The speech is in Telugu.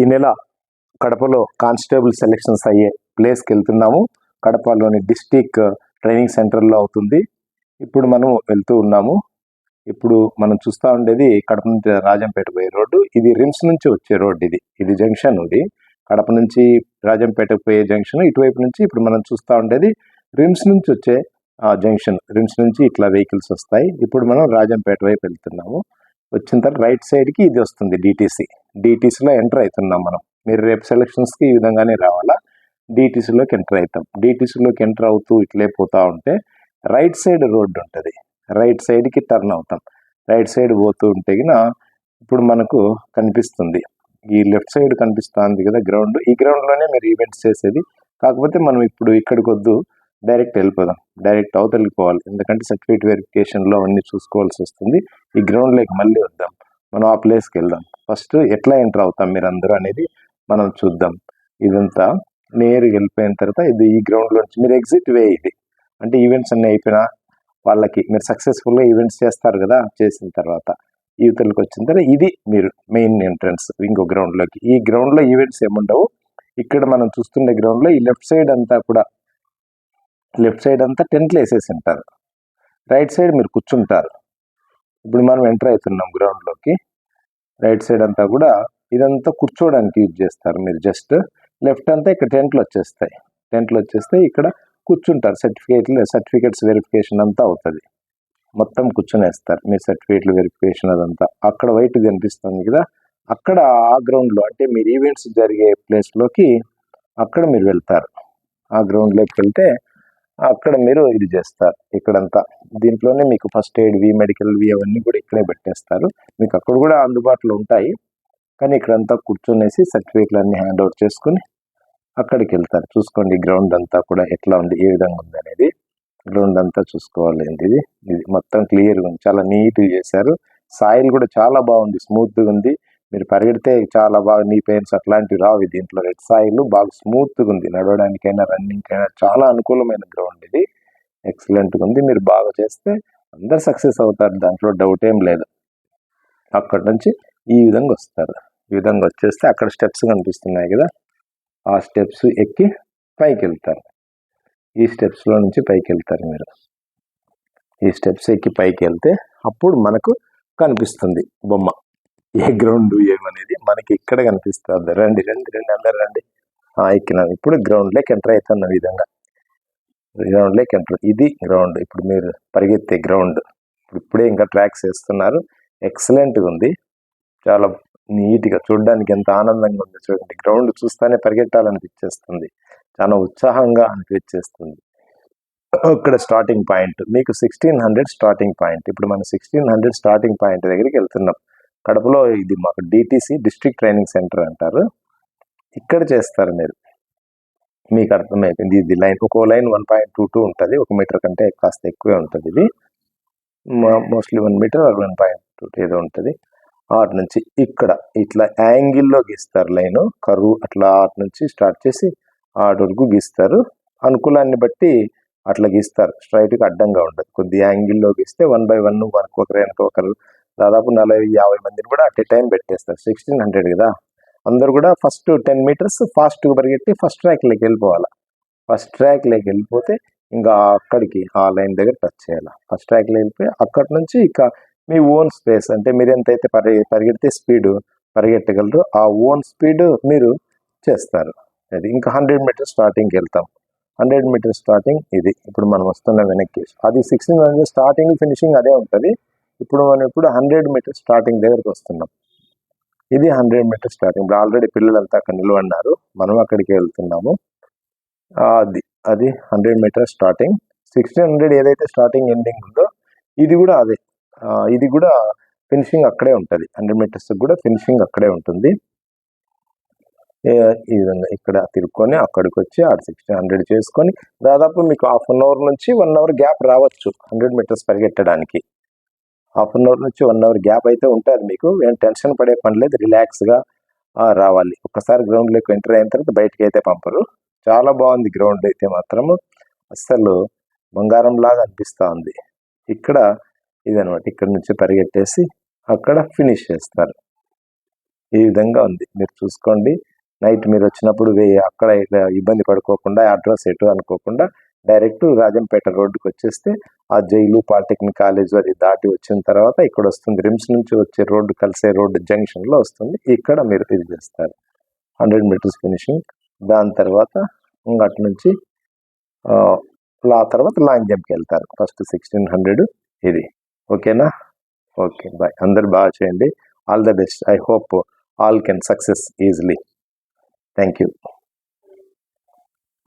ఈ నెల కడపలో కానిస్టేబుల్ సెలెక్షన్స్ అయ్యే ప్లేస్కి వెళ్తున్నాము. కడపలోని డిస్టిక్ ట్రైనింగ్ సెంటర్లో అవుతుంది. ఇప్పుడు మనం వెళ్తూ ఉన్నాము. ఇప్పుడు మనం చూస్తూ ఉండేది కడప నుంచి రాజంపేట పోయే రోడ్డు. ఇది రిమ్స్ నుంచి వచ్చే రోడ్డు. ఇది జంక్షన్. ఇది కడప నుంచి రాజంపేట పోయే జంక్షన్. ఇటువైపు నుంచి ఇప్పుడు మనం చూస్తూ ఉండేది రిమ్స్ నుంచి వచ్చే జంక్షన్. రిమ్స్ నుంచి ఇట్లా వెహికల్స్ వస్తాయి. ఇప్పుడు మనం రాజంపేట వైపు వెళ్తున్నాము. వచ్చిన తర్వాత రైట్ సైడ్కి ఇది వస్తుంది డిటీసీలో ఎంటర్ అవుతున్నాం మనం. మీరు రేపు సెలక్షన్స్కి ఈ విధంగానే రావాలా. డిటీసీలోకి ఎంటర్ అవుతాం. డిటీసీలోకి ఎంటర్ అవుతూ ఇట్లే పోతూ ఉంటే రైట్ సైడ్ రోడ్డు ఉంటుంది. రైట్ సైడ్కి టర్న్ అవుతాం. రైట్ సైడ్ పోతూ ఉంటే ఇప్పుడు మనకు కనిపిస్తుంది ఈ లెఫ్ట్ సైడ్ కనిపిస్తుంది కదా గ్రౌండ్. ఈ గ్రౌండ్లోనే మీరు ఈవెంట్స్ చేసేది. కాకపోతే మనం ఇప్పుడు ఇక్కడికి వద్దు, డైరెక్ట్ వెళ్ళిపోదాం. డైరెక్ట్ అవతలికి పోవాలి. ఎందుకంటే సర్టిఫికేట్ వెరిఫికేషన్లో అన్ని చూసుకోవాల్సి వస్తుంది. ఈ గ్రౌండ్లోకి మళ్ళీ వద్దాం. మనం ఆ ప్లేస్కి వెళ్దాం. ఫస్ట్ ఎట్లా ఎంటర్ అవుతాం మీరు అందరూ అనేది మనం చూద్దాం. ఇదంతా నేరుగా వెళ్ళిపోయిన తర్వాత ఈ గ్రౌండ్లోంచి మీరు ఎగ్జిట్ వే. ఇది అంటే ఈవెంట్స్ అన్నీ అయిపోయినా వాళ్ళకి మీరు సక్సెస్ఫుల్గా ఈవెంట్స్ చేస్తారు కదా, చేసిన తర్వాత యువతలకు వచ్చిన తర్వాత ఇది మీరు మెయిన్ ఎంట్రన్స్ ఇంకో గ్రౌండ్లోకి. ఈ గ్రౌండ్లో ఈవెంట్స్ ఏముండవు. ఇక్కడ మనం చూస్తుండే గ్రౌండ్లో ఈ లెఫ్ట్ సైడ్ అంతా టెంట్లు వేసేసి ఉంటారు. రైట్ సైడ్ మీరు కూర్చుంటారు. ఇప్పుడు మనం ఎంటర్ అవుతున్నాం గ్రౌండ్లోకి. రైట్ సైడ్ అంతా కూడా ఇదంతా కూర్చోవడానికి యూజ్ చేస్తారు. మీరు జస్ట్ లెఫ్ట్ అంతా ఇక్కడ టెంట్లు వచ్చేస్తే ఇక్కడ కూర్చుంటారు. సర్టిఫికేట్స్ వెరిఫికేషన్ అంతా అవుతుంది. మొత్తం కూర్చొనేస్తారు. మీ సర్టిఫికేట్లు వెరిఫికేషన్ అదంతా. అక్కడ వైట్ కనిపిస్తుంది కదా, అక్కడ ఆ గ్రౌండ్లో అంటే మీరు ఈవెంట్స్ జరిగే ప్లేస్లోకి అక్కడ మీరు వెళ్తారు. ఆ గ్రౌండ్లోకి వెళ్తే అక్కడ మీరు ఇది చేస్తారు. ఇక్కడంతా దీంట్లోనే మీకు ఫస్ట్ ఎయిడ్ మెడికల్ అవన్నీ కూడా ఇక్కడే పెట్టేస్తారు. మీకు అక్కడ కూడా అందుబాటులో ఉంటాయి. కానీ ఇక్కడంతా కూర్చొనేసి సర్టిఫికేట్లు అన్నీ హ్యాండ్ ఓవర్ చేసుకుని అక్కడికి వెళ్తారు. చూసుకోండి గ్రౌండ్ అంతా కూడా ఎట్లా ఉంది, ఏ విధంగా ఉంది అనేది. గ్రౌండ్ అంతా చూసుకోవాలి. ఇది మొత్తం క్లియర్గా ఉంది. చాలా నీట్గా చేశారు. సాయిల్ కూడా చాలా బాగుంది, స్మూత్గా ఉంది. మీరు పరిగెడితే చాలా బాగా నీ పెయిన్స్ అట్లాంటివి రావు. దీంట్లో రెడ్ సాయిల్ బాగా స్మూత్గా ఉంది. నడవడానికైనా రన్నింగ్కైనా చాలా అనుకూలమైన గ్రౌండ్. ఇది ఎక్సలెంట్గా ఉంది. మీరు బాగా చేస్తే అందరు సక్సెస్ అవుతారు, దాంట్లో డౌట్ ఏం లేదు. అక్కడ నుంచి ఈ విధంగా వస్తారు. ఈ విధంగా వచ్చేస్తే అక్కడ స్టెప్స్ కనిపిస్తున్నాయి కదా, ఆ స్టెప్స్ ఎక్కి పైకి వెళ్తారు. ఈ స్టెప్స్లో నుంచి పైకి వెళ్తారు మీరు. ఈ స్టెప్స్ ఎక్కి పైకి వెళ్తే అప్పుడు మనకు కనిపిస్తుంది బొమ్మ, ఏ గ్రౌండ్ ఏమనేది మనకి ఇక్కడ కనిపిస్తుంది. రండి అందరు రండి. ఎక్కినాం. ఇప్పుడు గ్రౌండ్లోకి ఎంటర్ అవుతున్న విధంగా గ్రౌండ్లోకి ఎంటర్. ఇది గ్రౌండ్. ఇప్పుడు మీరు పరిగెత్తే గ్రౌండ్. ఇప్పుడే ఇంకా ట్రాక్స్ వేస్తున్నారు. ఎక్సలెంట్గా ఉంది. చాలా నీట్గా చూడడానికి ఎంత ఆనందంగా ఉంది చూడండి. గ్రౌండ్ చూస్తానే పరిగెట్టాలనిపించేస్తుంది. చాలా ఉత్సాహంగా అనిపించేస్తుంది. ఇక్కడ స్టార్టింగ్ పాయింట్ మీకు 1600 స్టార్టింగ్ పాయింట్. ఇప్పుడు మనం 1600 స్టార్టింగ్ పాయింట్ దగ్గరికి వెళ్తున్నాం. కడపలో ఇది మాకు డిటీసీ డిస్ట్రిక్ట్ ట్రైనింగ్ సెంటర్ అంటారు. ఇక్కడ చేస్తారు మీరు. మీకు అర్థమైపోయింది. ఇది లైన్, ఒక్కో లైన్ 1.22 ఉంటుంది. 1 మీటర్ కంటే కాస్త ఎక్కువే ఉంటుంది. ఇది మోస్ట్లీ 1 మీటర్ 1.2 ఏదో ఉంటుంది. ఆట నుంచి ఇక్కడ ఇట్లా యాంగిల్లో గీస్తారు లైను, కరువు అట్లా ఆట నుంచి స్టార్ట్ చేసి ఆట వరకు గీస్తారు. అనుకూలాన్ని బట్టి అట్లా గీస్తారు. స్ట్రైట్గా అడ్డంగా ఉండదు. కొద్ది యాంగిల్లో గీస్తే 1 by 1 ఒకరి వెనక ఒకరు దాదాపు 40-50 మందిని కూడా అట్ ఏ టైం పెట్టేస్తారు. 1600 కదా, అందరు కూడా ఫస్ట్ 10 మీటర్స్ ఫాస్ట్గా పరిగెట్టి ఫస్ట్ ట్రాక్లోకి వెళ్ళిపోవాలి. ఫస్ట్ ట్రాక్లోకి వెళ్ళిపోతే ఇంకా అక్కడికి ఆ లైన్ దగ్గర టచ్ చేయాలి. ఫస్ట్ ట్రాక్లో వెళ్ళిపోయి అక్కడి నుంచి ఇక మీ ఓన్ స్పేస్ అంటే మీరు ఎంతైతే పరిగెడితే స్పీడ్ పరిగెట్టగలరు ఆ ఓన్ స్పీడ్ మీరు చేస్తారు. అది ఇంకా 100 మీటర్స్ స్టార్టింగ్కి వెళ్తాం. 100 మీటర్స్ స్టార్టింగ్ ఇది. ఇప్పుడు మనం వస్తున్న వెనక్కి అది 1600 స్టార్టింగ్ ఫినిషింగ్ అదే ఉంటుంది. ఇప్పుడు మనం 100 మీటర్స్ స్టార్టింగ్ దగ్గరకు వస్తున్నాం. ఇది 100 మీటర్స్ స్టార్టింగ్. ఇప్పుడు ఆల్రెడీ పిల్లలంతా అక్కడ నిలబడినారు, మనం అక్కడికి వెళ్తున్నాము. అది 100 మీటర్స్ స్టార్టింగ్. 1600 ఏదైతే స్టార్టింగ్ ఎండింగ్ ఉందో ఇది కూడా అదే. ఇది కూడా ఫినిషింగ్ అక్కడే ఉంటుంది. 100 మీటర్స్ కూడా ఫినిషింగ్ అక్కడే ఉంటుంది. ఈ విధంగా ఇక్కడ తిరుక్కొని అక్కడికి వచ్చి 1600 చేసుకొని దాదాపు మీకు 1/2 అవర్ నుంచి 1 అవర్ గ్యాప్ రావచ్చు 100 మీటర్స్ పరిగెట్టడానికి. 1/2 అవర్ నుంచి 1 అవర్ గ్యాప్ అయితే ఉంటుంది. మీకు ఏం టెన్షన్ పడే పని లేదు, రిలాక్స్గా రావాలి. ఒక్కసారి గ్రౌండ్లోకి ఎంటర్ అయిన తర్వాత బయటకి అయితే పంపరు. చాలా బాగుంది గ్రౌండ్ అయితే మాత్రము, అస్సలు బంగారం లాగా అనిపిస్తూ ఉంది. ఇక్కడ ఇదనమాట. ఇక్కడ నుంచి పరిగెట్టేసి అక్కడ ఫినిష్ చేస్తారు. ఈ విధంగా ఉంది, మీరు చూసుకోండి. నైట్ మీరు వచ్చినప్పుడు అక్కడ ఇబ్బంది పడుకోకుండా అడ్రస్ ఎటు అనుకోకుండా డైరెక్ట్ రాజంపేట రోడ్డుకి వచ్చేస్తే ఆ జైలు పాలిటెక్నిక్ కాలేజ్ అది దాటి వచ్చిన తర్వాత ఇక్కడ వస్తుంది, రిమ్స్ నుంచి వచ్చే రోడ్డు కలిసే రోడ్డు జంక్షన్లో వస్తుంది. ఇక్కడ మీరు ఇది చేస్తారు 100 మీటర్స్ ఫినిషింగ్. దాని తర్వాత అటు నుంచి తర్వాత లాంగ్ జంప్కి వెళ్తారు. ఫస్ట్ 1600 ఇది. ఓకేనా? Okay, bye. అందరు బాగా చేయండి. All the best. I hope all can success easily. Thank you.